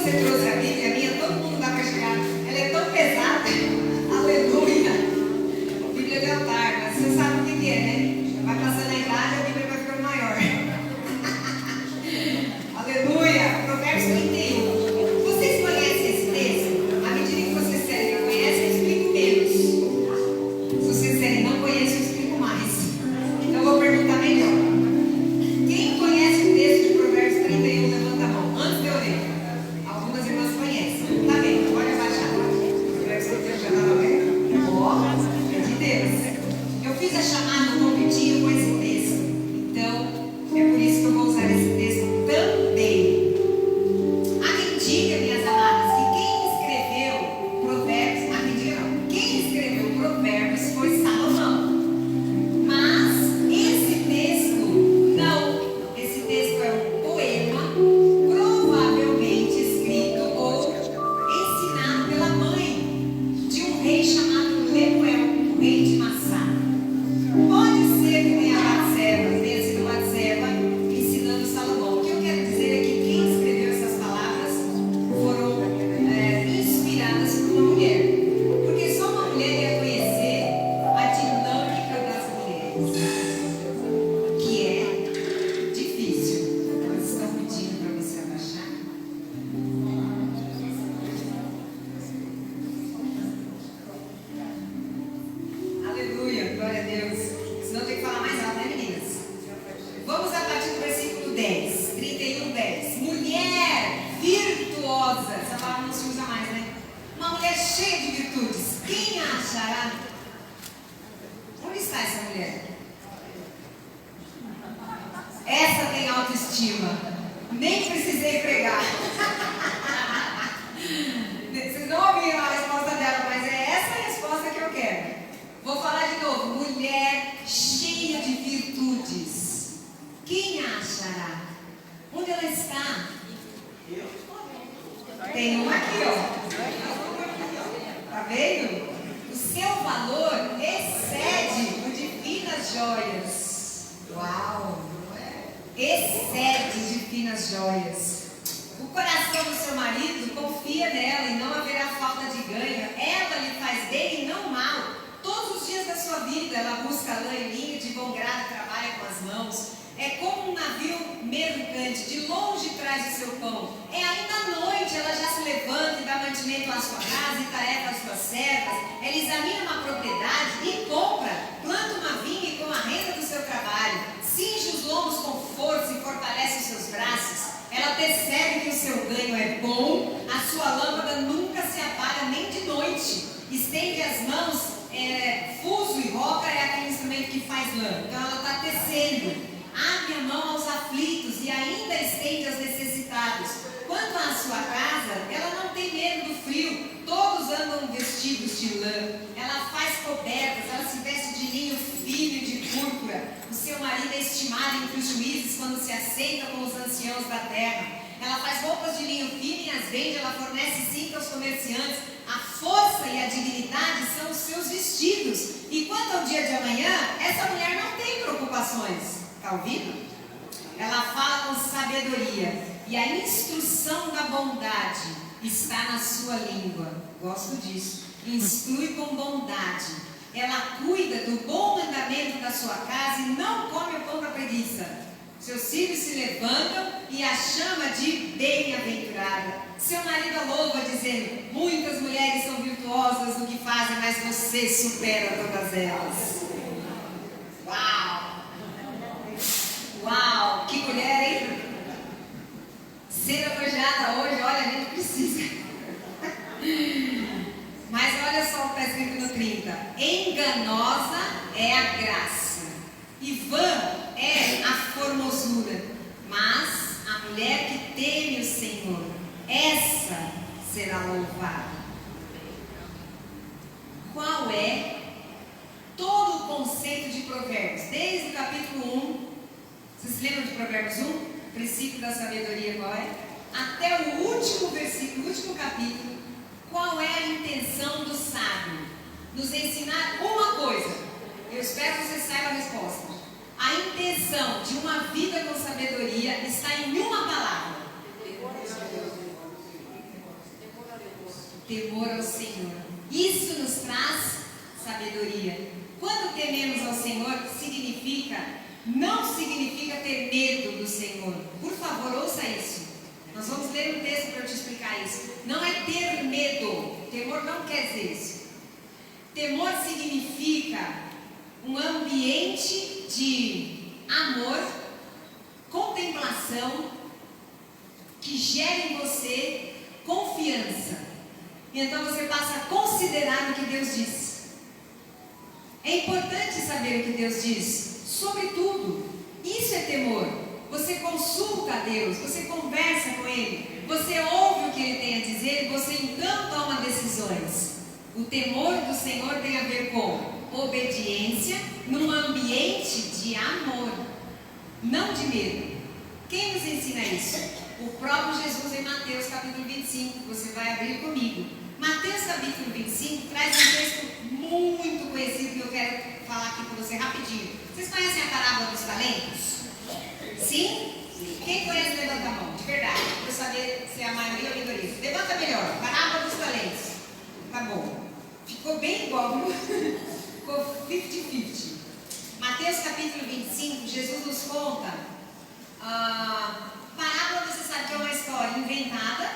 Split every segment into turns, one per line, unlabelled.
você trouxe a Bíblia, a minha, todo mundo dá para chegar. Ela é tão pesada. Aleluia. Bíblia de altar, mas você sabe o que é, né? Vai passando a idade, a Bíblia vai ficando maior. Aleluia. Provérbios 31. Vocês conhecem esse texto? À medida que vocês disserem que conhecem, eu explico menos. Se vocês disserem não conhecem, eu explico mais. Então eu vou perguntar melhor. Quem conhece o texto de Provérbios 31, levanta a mão. Antes de eu ler. Algumas irmãs conhecem. Tá bem, pode abaixar. Provérbios 31 já estava bem? Ó, é de Deus. Eu fiz a chamada no convitinho com esse texto. Então, é por isso que eu vou usar esse texto também. Há quem diga, minhas amadas, que quem escreveu Provérbios, há quem diga não, quem escreveu Provérbios foi Salomão. Mas esse texto não. Esse texto é um poema, provavelmente escrito ou ensinado pela mãe de um rei chamado Lemuel, o rei de Massá. Pode ser que tenha sido Batseba ensinando Salomão. O que eu quero dizer é que quem escreveu essas palavras foram inspiradas por uma mulher. Porque só uma mulher ia conhecer a dinâmica das mulheres, que é difícil. Elas estão pedindo para você abaixar. Aleluia, glória a Deus. Senão tem que falar mais alto, né, meninas? Vamos a partir do versículo 10, 31, 10. Mulher virtuosa. Essa palavra não se usa mais, né? Uma mulher cheia de virtudes. Quem a achará? Onde está essa mulher? Essa tem autoestima. Nem precisei pregar. Vocês não ouviram a resposta dela, mas é essa a resposta que eu quero. Vou falar de novo. Mulher cheia de virtudes. Quem a achará? Onde ela está? Tem uma aqui, ó. Tá vendo? O seu valor excede o de finas joias. Uau! Excede de finas joias. O coração do seu marido confia nela e não haverá falta de ganho. Ela lhe faz bem e não mal. Todos os dias da sua vida ela busca lã e linho, de bom grado trabalha com as mãos. É como um navio mercante, de longe traz o seu pão. É ainda à noite, ela já se levanta e dá mantimento à sua casa e tarefa às suas servas. Ela examina uma propriedade e compra, planta uma vinha e com a renda do seu trabalho. Cinge os lombos com força e fortalece os seus braços. Ela percebe que o seu ganho é bom, a sua lâmpada nunca se apaga nem de noite. Estende as mãos, fuso e roca é aquele instrumento que faz lã. Então ela está tecendo. Abre a mão aos aflitos e ainda estende aos necessitados. Quanto à sua casa, ela não tem medo do frio. Todos andam vestidos de lã. Ela faz cobertas, ela se veste de linho fino e de púrpura. O seu marido é estimado entre os juízes quando se assenta com os anciãos da terra. Ela faz roupas de linho fino e as vende. Ela fornece cinto aos comerciantes. A força e a dignidade são os seus vestidos. E quanto ao dia de amanhã, essa mulher não tem preocupações. Está ouvindo? Ela fala com sabedoria. E a instrução da bondade está na sua língua. Gosto disso. Instrui com bondade. Ela cuida do bom andamento da sua casa e não come o pão da preguiça. Seus filhos se levantam e a chama de bem-aventurada. Seu marido a louva, dizendo: muitas mulheres são virtuosas no que fazem, mas você supera todas elas. Uau! Uau! Que mulher, hein? Ser elogiada hoje, olha, a gente precisa. Mas olha só o que está escrito no 30. Enganosa é a graça, e vã é a formosura, mas a mulher que teme o Senhor, essa será louvada. Qual é todo o conceito de Provérbios? Desde o capítulo 1, vocês se lembram de Provérbios 1? Princípio da sabedoria, qual é? Até o último versículo, o último capítulo. Qual é a intenção do sábio? Nos ensinar uma coisa. Eu espero que você saiba a resposta. A intenção de uma vida com sabedoria está em uma palavra: Temor ao Senhor. Isso nos traz sabedoria. Quando tememos ao Senhor, não significa ter medo do Senhor. Por favor, ouça isso. Nós vamos ler um texto para eu te explicar isso. Não é ter medo. Temor não quer dizer isso. Temor significa um ambiente de amor, contemplação, que gera em você confiança. Então você passa a considerar o que Deus diz. É importante saber o que Deus diz sobre tudo. Isso é temor. Você consulta a Deus, você conversa com Ele, você ouve o que Ele tem a dizer e você então toma decisões. O temor do Senhor tem a ver com obediência num ambiente de amor, não de medo. Quem nos ensina isso? O próprio Jesus em Mateus capítulo 25, você vai abrir comigo. Mateus capítulo 25 traz um texto muito conhecido que eu quero falar aqui com você rapidinho. Vocês conhecem a parábola dos talentos? Sim? Quem conhece, levanta a mão, de verdade, para eu saber se é a maioria ou a minoria. Levanta melhor, parábola dos talentos. Tá bom. Ficou bem igual, viu? Ficou 50-50. Mateus capítulo 25, Jesus nos conta. Parábola, você sabe que é uma história inventada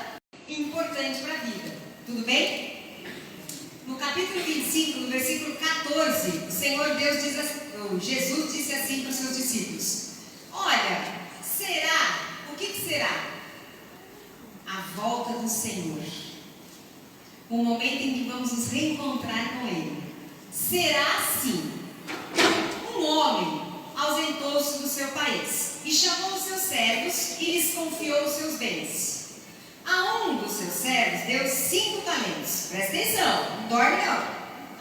e importante para a vida. Tudo bem? No capítulo 25, no versículo 14, o Senhor Deus diz assim, Jesus disse assim para os seus discípulos: olha, o que será? A volta do Senhor. O momento em que vamos nos reencontrar com Ele. Será assim: um homem ausentou-se do seu país e chamou os seus servos e lhes confiou os seus bens. A um dos seus servos deu 5 talentos. Presta atenção, não dorme não.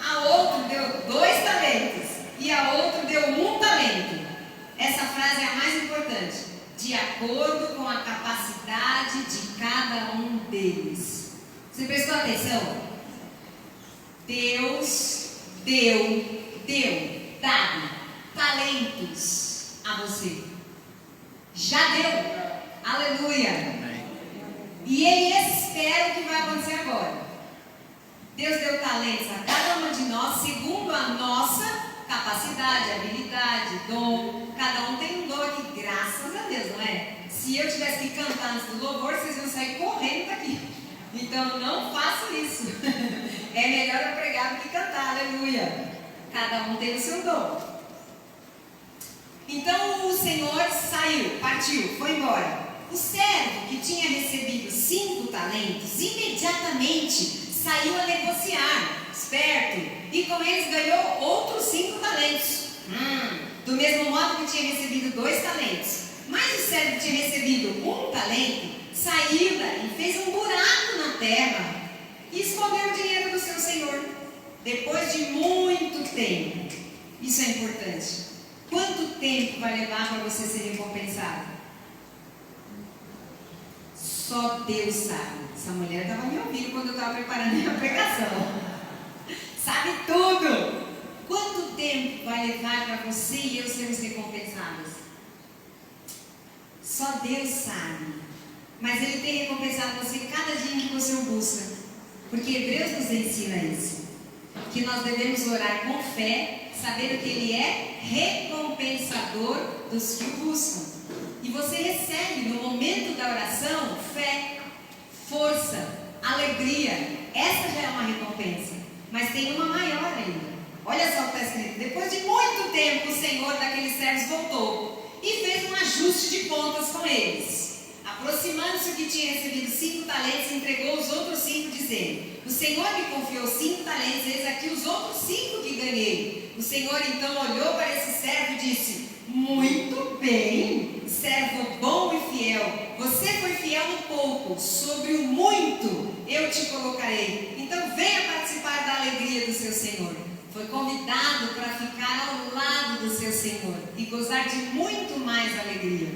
A outro deu 2 talentos e a outro deu 1 talento. Essa frase é a mais importante. De acordo com a capacidade de cada um deles. Você prestou atenção? Deus dado talentos a você. Já deu. Aleluia. E Ele espera o que vai acontecer agora. Deus deu talentos a cada uma de nós segundo a nossa capacidade, habilidade, dom. Cada um tem um dom aqui, graças a Deus, não é? Se eu tivesse que cantar antes do louvor, vocês iam sair correndo daqui. Então não faço isso. É melhor eu pregar do que cantar, aleluia. Cada um tem o seu dom. Então o Senhor saiu, partiu, foi embora. O servo que tinha recebido 5 talentos, imediatamente saiu a negociar, esperto, e com eles ganhou outros 5 talentos. Do mesmo modo que tinha recebido 2 talentos. Mas o servo que tinha recebido 1 talento, saiu daí, fez um buraco na terra e escondeu o dinheiro do seu senhor. Depois de muito tempo, isso é importante. Quanto tempo vai levar para você ser recompensado? Só Deus sabe. Essa mulher estava me ouvindo quando eu estava preparando a minha pregação. Sabe tudo. Quanto tempo vai levar para você e eu sermos recompensados? Só Deus sabe. Mas Ele tem recompensado você cada dia em que você o busca. Porque Hebreus nos ensina isso. Que nós devemos orar com fé, sabendo que Ele é recompensador dos que o buscam. E você recebe no momento da oração fé, força, alegria. Essa já é uma recompensa. Mas tem uma maior ainda. Olha só o que está escrito. Depois de muito tempo, o Senhor daqueles servos voltou e fez um ajuste de contas com eles. Aproximando-se o que tinha recebido 5 talentos, entregou os outros 5, dizendo: o Senhor me confiou 5 talentos, eis aqui os outros 5 que ganhei. O Senhor então olhou para esse servo e disse: muito bem, servo bom e fiel. Você foi fiel no pouco, sobre o muito eu te colocarei. Então venha participar da alegria do seu Senhor. Foi convidado para ficar ao lado do seu Senhor e gozar de muito mais alegria.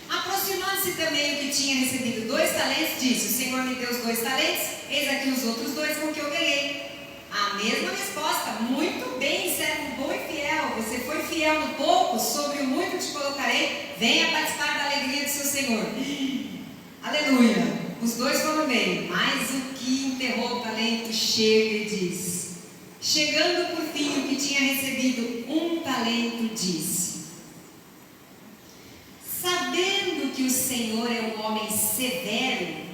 Aproximando-se também o que tinha recebido 2 talentos, disse: o Senhor me deu os 2 talentos, eis aqui os outros 2 com que eu ganhei. A mesma resposta: muito bem, servo bom e fiel. Você foi fiel no pouco, sobre o muito te colocarei. Venha participar da alegria do seu Senhor. Aleluia. Os dois foram bem, mas o que enterrou o talento chega e diz: chegando por fim o que tinha recebido 1 talento, disse: sabendo que o Senhor é um homem severo,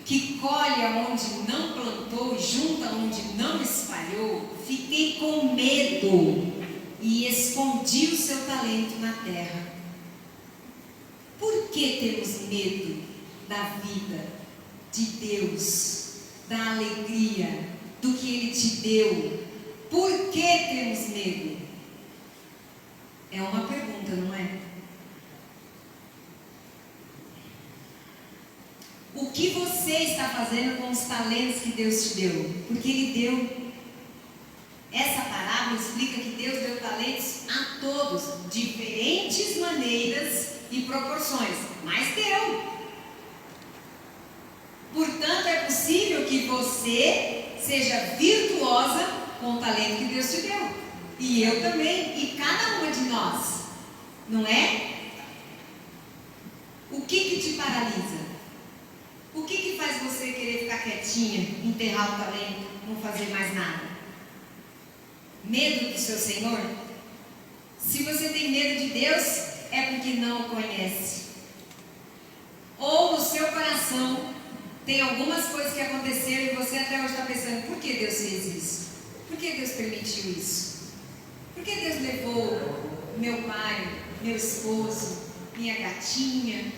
que colhe aonde não plantou e junta onde não espalhou, fiquei com medo e escondi o seu talento na terra. Por que temos medo da vida, de Deus, da alegria, do que Ele te deu? Por que temos medo? É uma pergunta, não é? O que você está fazendo com os talentos que Deus te deu? Porque Ele deu. Essa parábola explica que Deus deu talentos a todos, diferentes maneiras e proporções, mas deu. Portanto, é possível que você seja virtuosa com o talento que Deus te deu. E eu também, e cada uma de nós, não é? O que te paralisa? O que faz você querer ficar quietinha, enterrar o talento, não fazer mais nada? Medo do seu Senhor? Se você tem medo de Deus, é porque não o conhece. Ou no seu coração tem algumas coisas que aconteceram e você até hoje está pensando: por que Deus fez isso? Por que Deus permitiu isso? Por que Deus levou meu pai, meu esposo, minha gatinha?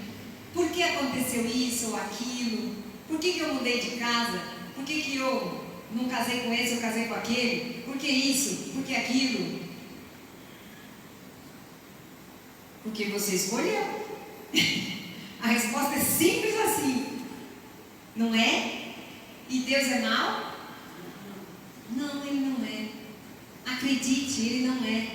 Por que aconteceu isso ou aquilo? Por que eu mudei de casa? Por que eu não casei com esse, eu casei com aquele? Por que isso? Por que aquilo? Porque você escolheu. A resposta é simples assim. Não é? E Deus é mau? Não, Ele não é. Acredite, Ele não é.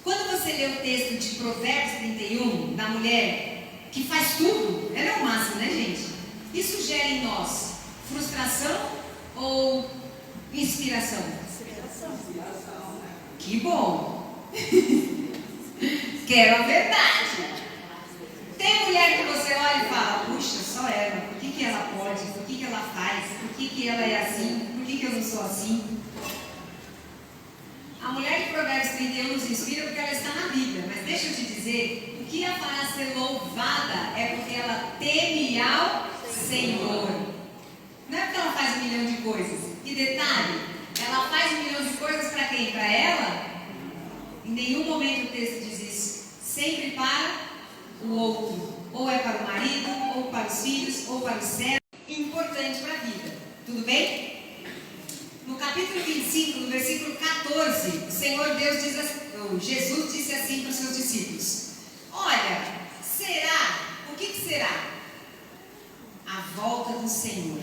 Quando você lê o texto de Provérbios 31, da mulher que faz tudo, ela é o máximo, né, gente? Isso gera em nós frustração ou inspiração? Inspiração. Que bom! Quero a verdade. Tem mulher que você olha e fala: puxa, só ela, por que ela pode? Por que ela faz? Por que ela é assim? Por que eu não sou assim? A mulher de Provérbios 31 nos inspira porque ela está na Bíblia, mas deixa eu te dizer, o que a fará ser louvada é porque ela teme ao Senhor. Não é porque ela faz 1 milhão de coisas. E detalhe, ela faz 1 milhão de coisas para quem? Para ela? Em nenhum momento o texto diz isso. Sempre para o outro. Ou é para o marido, ou para os filhos, ou para o céu. Importante para a vida. Tudo bem? No capítulo 25, no versículo 14, o Senhor Deus diz assim, Jesus disse assim para os seus discípulos: olha, será, o que será? A volta do Senhor.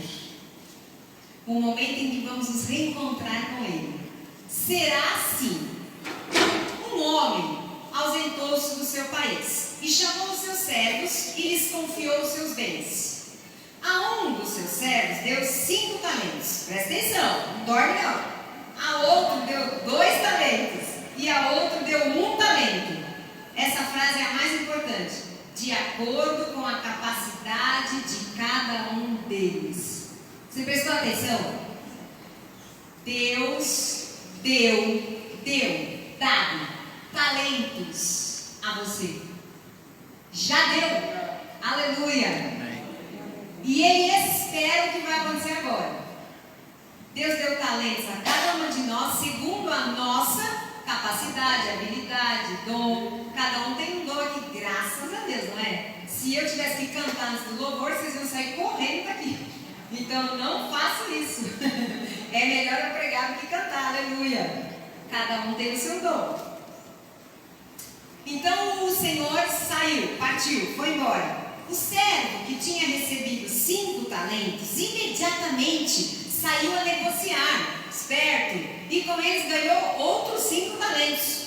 O momento em que vamos nos reencontrar com Ele. Será assim: um homem ausentou-se do seu país e chamou os seus servos e lhes confiou os seus bens. A um dos seus servos deu 5 talentos. Presta atenção, não dorme não. A outro deu 2 talentos e a outro deu 1 talento. Essa frase é a mais importante. De acordo com a capacidade de cada um deles. Você prestou atenção? Deus deu, dado talentos a você. Já deu. Aleluia. E Ele espera o que vai acontecer agora. Deus deu talentos a cada uma de nós segundo a nossa capacidade, habilidade, dom. Cada um tem um dom aqui, graças a Deus, não é? Se eu tivesse que cantar antes do louvor, vocês iam sair correndo daqui. Então não faço isso. É melhor eu pregar do que cantar, aleluia. Cada um tem o seu dom. Então o Senhor saiu, partiu, foi embora. O servo que tinha recebido 5 talentos, imediatamente saiu a negociar, esperto, e com eles ganhou outros 5 talentos.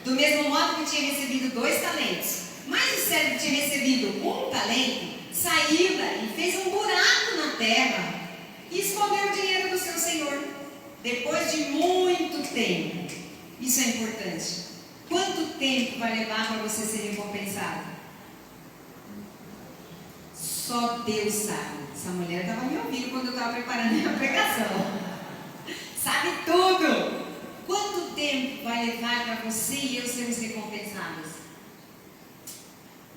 Do mesmo modo que tinha recebido 2 talentos. Mas o servo que tinha recebido 1 talento, saiu daí, fez um buraco na terra e escondeu o dinheiro do seu senhor. Depois de muito tempo, isso é importante. Quanto tempo vai levar para você ser recompensado? Só Deus sabe. Essa mulher estava me ouvindo quando eu estava preparando a minha pregação. Sabe tudo. Quanto tempo vai levar para você e eu sermos recompensados?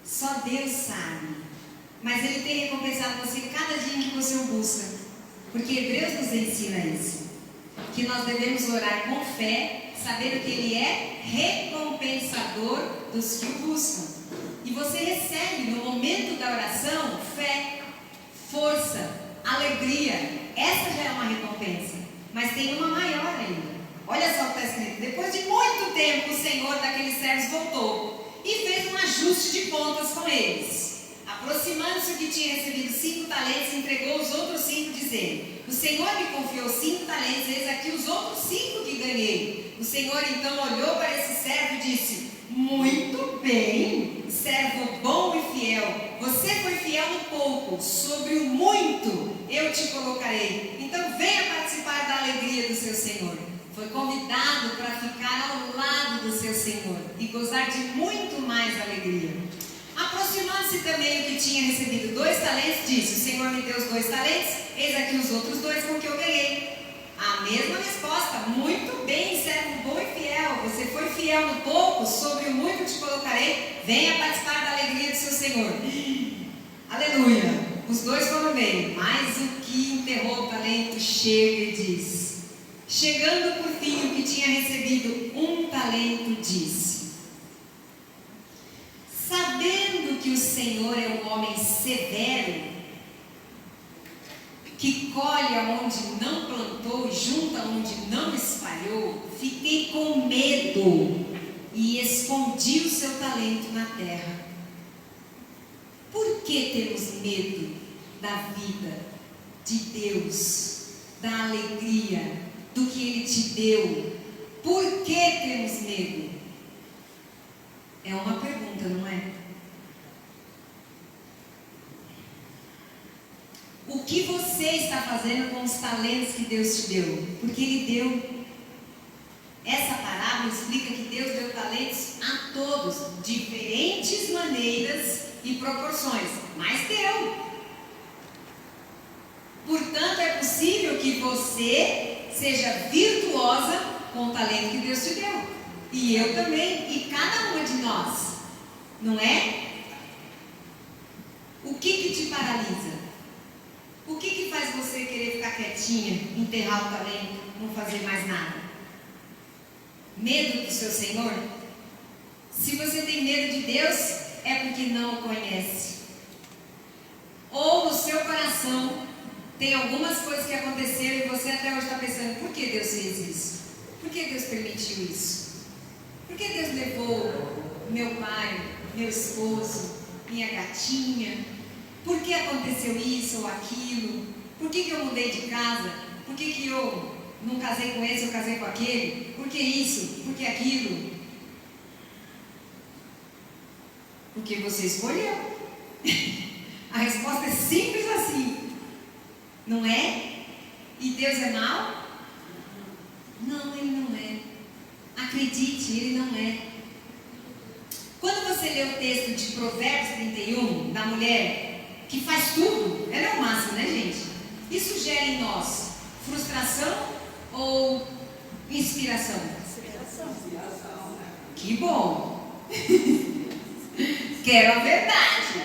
Só Deus sabe. Mas Ele tem recompensado você cada dia em que você o busca. Porque Hebreus nos ensina isso. Que nós devemos orar com fé, sabendo que Ele é recompensador dos que o buscam. E você recebe no momento da oração fé, força, alegria. Essa já é uma recompensa. Mas tem uma maior ainda. Olha só o que está escrito. Depois de muito tempo, o Senhor daqueles servos voltou e fez um ajuste de contas com eles. Aproximando-se o que tinha recebido 5 talentos, entregou os outros 5, dizendo: o Senhor me confiou 5 talentos, eis aqui os outros 5 que ganhei. O Senhor então olhou para esse servo e disse: muito bem, servo bom e fiel. Você foi fiel no pouco, sobre o muito eu te colocarei. Então venha participar da alegria do seu Senhor. Foi convidado para ficar ao lado do seu Senhor e gozar de muito mais alegria. Aproximando-se também o que tinha recebido 2 talentos, disse: o Senhor me deu os 2 talentos, eis aqui os outros 2 com que eu ganhei. A mesma resposta: muito bem, servo bom e fiel. Você foi fiel no pouco, sobre o muito te colocarei. Venha participar da alegria do seu Senhor. Aleluia. Os 2 foram bem, mas o que enterrou o talento chega e diz: chegando por fim o que tinha recebido 1 talento, disse: sabendo que o Senhor é um homem severo, que colhe aonde não plantou e junta onde não espalhou, fiquei com medo e escondi o seu talento na terra. Por que temos medo da vida, de Deus, da alegria, do que Ele te deu? Por que temos medo? É uma pergunta, não é? O que você está fazendo com os talentos que Deus te deu? Porque Ele deu. Essa parábola explica que Deus deu talentos a todos, diferentes maneiras e proporções, mas deu. Portanto, é possível que você seja virtuosa com o talento que Deus te deu. E eu também, e cada uma de nós, não é? O que te paralisa? O que faz você querer ficar quietinha, enterrar o talento, não fazer mais nada? Medo do seu Senhor? Se você tem medo de Deus, é porque não o conhece. Ou no seu coração tem algumas coisas que aconteceram e você até hoje está pensando: por que Deus fez isso? Por que Deus permitiu isso? Por que Deus levou meu pai, meu esposo, minha gatinha? Por que aconteceu isso ou aquilo? Por que eu mudei de casa? Por que eu não casei com esse, eu casei com aquele? Por que isso? Por que aquilo? Porque você escolheu. A resposta é simples assim. Não é? E Deus é mau? Não, Ele não é. Acredite, Ele não é. Quando você lê o texto de Provérbios 31, da mulher que faz tudo, ela é o máximo, né, gente? Isso gera em nós frustração ou inspiração? Inspiração. Que bom. Quero a verdade.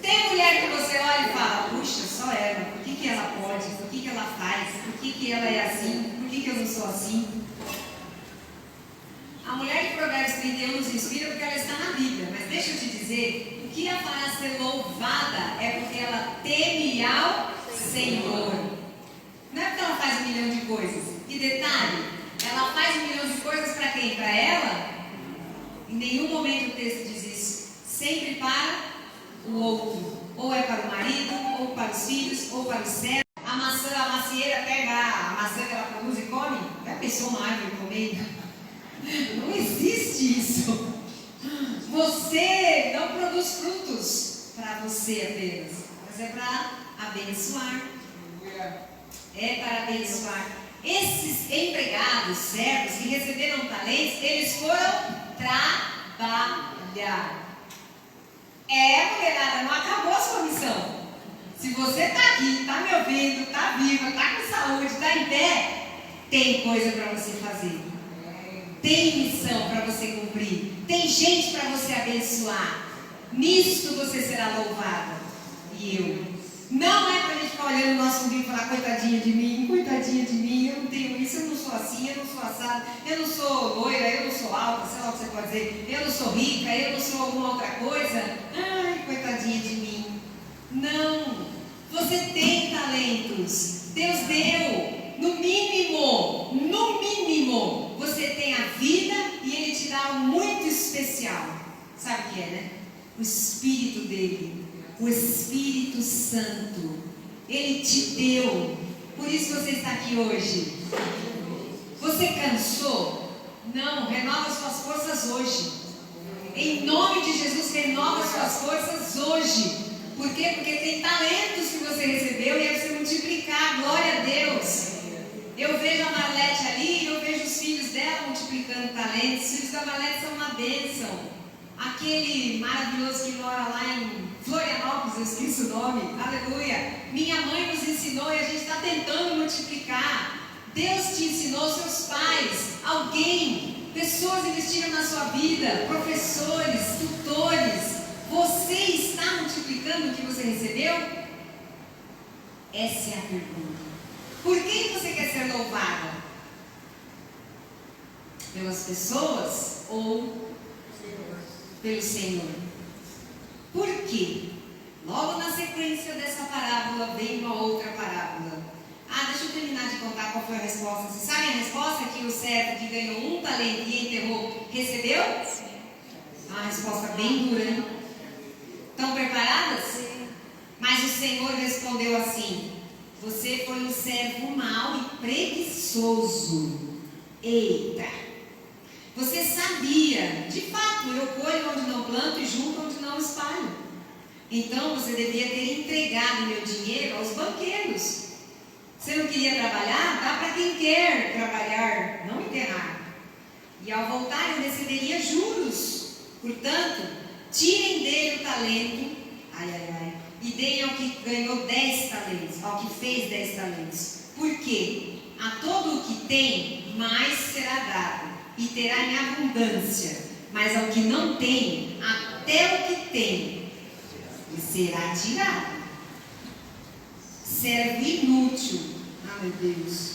Tem mulher que você olha e fala: puxa, só ela. Por que ela pode? Por que ela faz? Por que ela é assim? Por que eu não sou assim? A mulher de Provérbios 31 nos inspira porque ela está na Bíblia. Mas deixa eu te dizer, o que a fará ser louvada é porque ela teme ao Senhor. Não é porque ela faz 1 milhão de coisas. E detalhe, ela faz 1 milhão de coisas para quem? Para ela? Em nenhum momento o texto diz isso. Sempre para o outro. Ou é para o marido, ou para os filhos, ou para o servo. A macieira pega a maçã que ela produz e come. Já pensou uma árvore comendo? Não existe isso. Você não produz frutos para você apenas, mas é para abençoar. É para abençoar. Esses empregados, servos que receberam talentos, eles foram trabalhar. Mulherada, não acabou a sua missão. você está aqui, está me ouvindo, está viva, está com saúde, está em pé, tem coisa para você fazer. Tem missão para você cumprir. Tem gente para você abençoar. Nisto você será louvada. E eu. Não é para a gente ficar olhando o nosso umbigo e falar, coitadinha de mim, eu não tenho isso, eu não sou assim, eu não sou assada, eu não sou loira, eu não sou alta, sei lá o que você pode dizer, eu não sou rica, eu não sou alguma outra coisa. Ai, coitadinha de mim. Não. Você tem talentos. Deus deu. No mínimo, você tem a vida e Ele te dá algo muito especial. Sabe o que é, né? O Espírito dele, o Espírito Santo. Ele te deu. Por isso você está aqui hoje. Você cansou? Não, renova suas forças hoje. Em nome de Jesus, renova suas forças hoje. Por quê? Porque tem talentos que você recebeu e é você multiplicar. Glória a Deus. Eu vejo a Marlete ali, eu vejo os filhos dela multiplicando talentos. Os filhos da Marlete são uma bênção. Aquele maravilhoso que mora lá em Florianópolis, eu esqueci o nome, aleluia. Minha mãe nos ensinou e a gente está tentando multiplicar. Deus te ensinou, seus pais, alguém, pessoas investiram na sua vida, professores, tutores. Você está multiplicando o que você recebeu? Essa é a pergunta. Por quem você quer ser louvada? Pelas pessoas ou pelo Senhor? Por quê? Logo na sequência dessa parábola vem uma outra parábola. Deixa eu terminar de contar qual foi a resposta. Você sabe a resposta que o servo que ganhou um talento e enterrou recebeu? Uma resposta bem dura, hein? Estão preparadas? Sim. Mas o Senhor respondeu assim: você foi um servo mau e preguiçoso. Eita! Você sabia, de fato, eu colho onde não planto e junto onde não espalho. Então você devia ter entregado meu dinheiro aos banqueiros. Você não queria trabalhar? Dá para quem quer trabalhar, não enterrar. E ao voltar eu receberia juros. Portanto, tirem dele o talento, e deem ao que ganhou 10 talentos, ao que fez 10 talentos. Porque a todo o que tem, mais será dado, e terá em abundância. Mas ao que não tem, até o que tem, lhe será tirado. Servo inútil, meu Deus,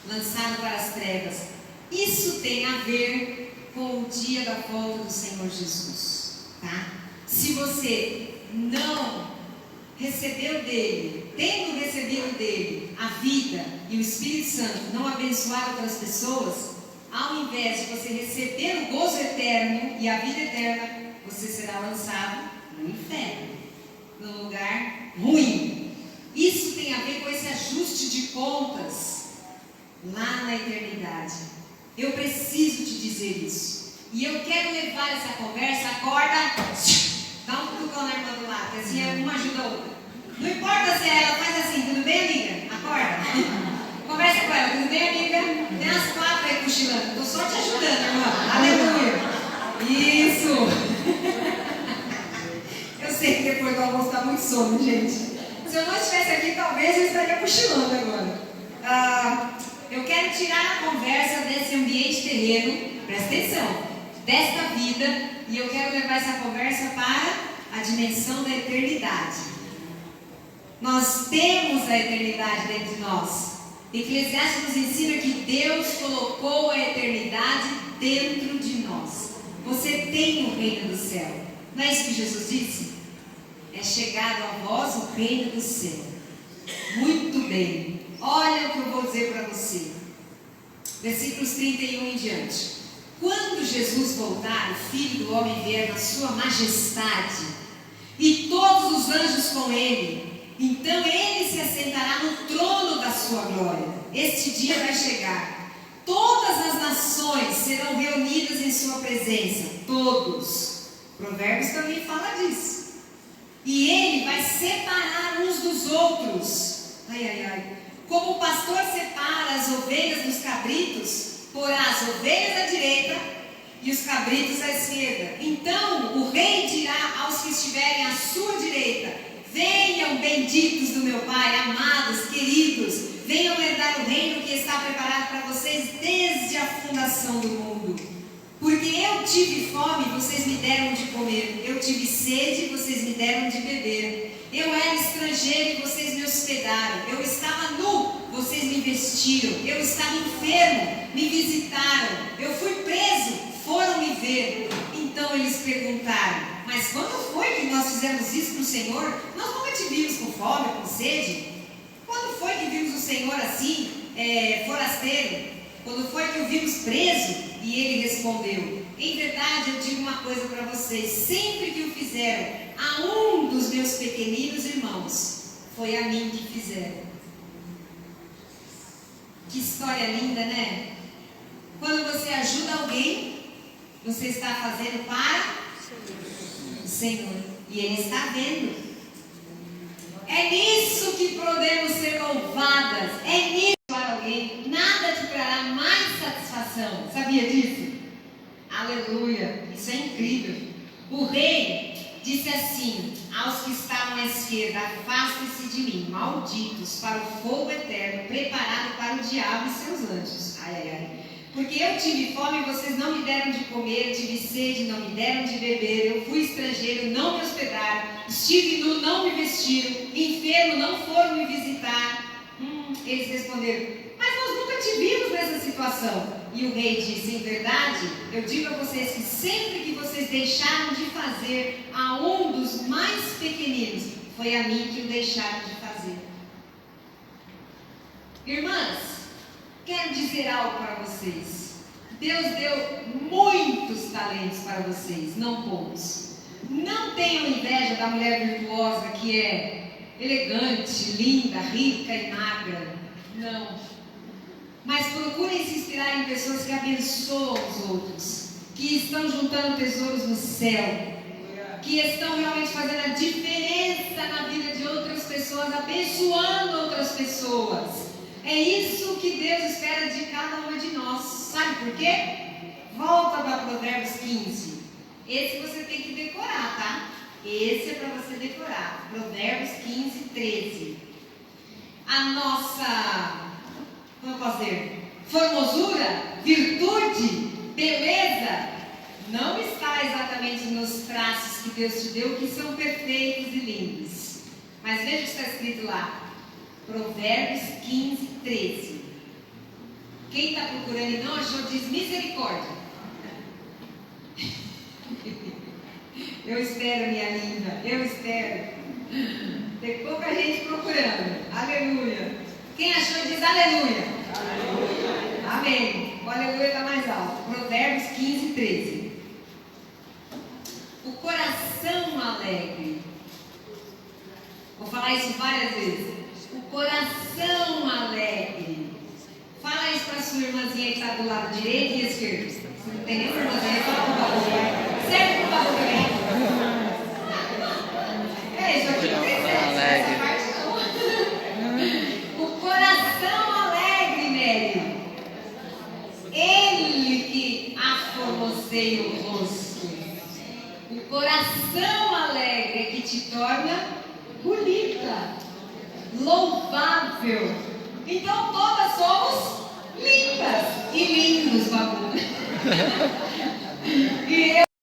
lançado para as trevas. Isso tem a ver com o dia da volta do Senhor Jesus, tá? Se você não recebeu dele, tendo recebido dele a vida e o Espírito Santo, não abençoar outras pessoas, ao invés de você receber o gozo eterno e a vida eterna, você será lançado no inferno, no lugar ruim. Isso tem a ver com esse ajuste de contas lá na eternidade. Eu preciso te dizer isso. E eu quero levar essa conversa. Acorda, dá um cutucão na irmã do lado, assim uma ajuda a outra. Não importa se ela faz assim, tudo bem, amiga? Acorda. Conversa com ela, tudo bem, amiga? Tem as 4 aí cochilando. Estou só te ajudando, irmã. Aleluia. Isso. Eu sei que depois do almoço está muito sono, gente. Se eu não estivesse aqui, talvez eu estaria cochilando agora. Eu quero tirar a conversa desse ambiente terreno, presta atenção, desta vida, e eu quero levar essa conversa para a dimensão da eternidade. Nós temos a eternidade dentro de nós. Eclesiastes nos ensina que Deus colocou a eternidade dentro de nós. Você tem o reino do céu. Não é isso que Jesus disse? É chegado a vós o reino do céu. Muito bem. Olha o que eu vou dizer para você. Versículos 31 em diante. Quando Jesus voltar, o Filho do Homem vier na sua majestade, e todos os anjos com ele, então ele se assentará no trono da sua glória. Este dia vai chegar. Todas as nações serão reunidas em sua presença. Todos. Provérbios também fala disso. E ele vai separar uns dos outros. Como o pastor separa as ovelhas dos cabritos, porá as ovelhas à direita e os cabritos à esquerda. Então o rei dirá aos que estiverem à sua direita: venham benditos do meu meu Pai, amados, queridos, venham herdar o reino que está preparado para vocês desde a fundação do mundo. Porque eu tive fome, vocês me deram de comer. Eu tive sede, vocês me deram de beber. Eu era estrangeiro e vocês me hospedaram. Eu estava nu, vocês me vestiram. Eu estava enfermo, me visitaram. Eu fui preso, foram me ver. Então eles perguntaram: mas quando foi que nós fizemos isso para o Senhor? Nós nunca te vimos com fome, com sede. Quando foi que vimos o Senhor assim, forasteiro? Quando foi que o vimos preso? E ele respondeu: em verdade eu digo uma coisa para vocês, sempre que o fizeram a um dos meus pequeninos irmãos, foi a mim que fizeram. Que história linda, né? Quando você ajuda alguém, você está fazendo para o Senhor, e Ele está vendo. É nisso que podemos ser louvadas, é nisso para alguém. Nada te trará mais satisfação. Sabia disso? Aleluia, isso é incrível. O rei disse assim aos que estavam à esquerda: afastem-se de mim, malditos, para o fogo eterno preparado para o diabo e seus anjos. Ai, ai, ai. Porque eu tive fome e vocês não me deram de comer, tive sede, não me deram de beber, eu fui estrangeiro, não me hospedaram, estive nu, não me vestiram, enfermo, não foram me visitar. Eles responderam: mas nós nunca te vimos nessa situação. E o rei disse: em verdade, eu digo a vocês que sempre que vocês deixaram de fazer a um dos mais pequeninos, foi a mim que o deixaram de fazer. Irmãs, quero dizer algo para vocês. Deus deu muitos talentos para vocês, não poucos. Não tenham inveja da mulher virtuosa que é elegante, linda, rica e magra. Não. Mas procurem se inspirar em pessoas que abençoam os outros, que estão juntando tesouros no céu, que estão realmente fazendo a diferença na vida de outras pessoas, abençoando outras pessoas. É isso que Deus espera de cada uma de nós. Sabe por quê? Volta para Provérbios 15. Esse você tem que decorar, tá? Esse é para você decorar. Provérbios 15, 13. A nossa, como eu posso dizer, formosura, virtude, beleza, não está exatamente nos traços que Deus te deu, que são perfeitos e lindos. Mas veja o que está escrito lá. Provérbios 15, 13. Quem está procurando e não achou, diz misericórdia. Eu espero, minha linda, eu espero. Tem pouca gente procurando. Aleluia. Quem achou, diz aleluia. Aleluia. Amém. O aleluia está mais alto. Provérbios 15, 13. O coração alegre. Vou falar isso várias vezes. O coração alegre. Fala isso para a sua irmãzinha que está do lado direito e esquerdo. Se não tem nenhuma irmãzinha, fala para o baú. Serve para o baú também. É isso aqui, não tem certo. Essa parte não. O coração alegre, Mary. Ele que aformoseia o rosto. O coração alegre é que te torna bonita, louvável. Então todas somos lindas e lindos, babu.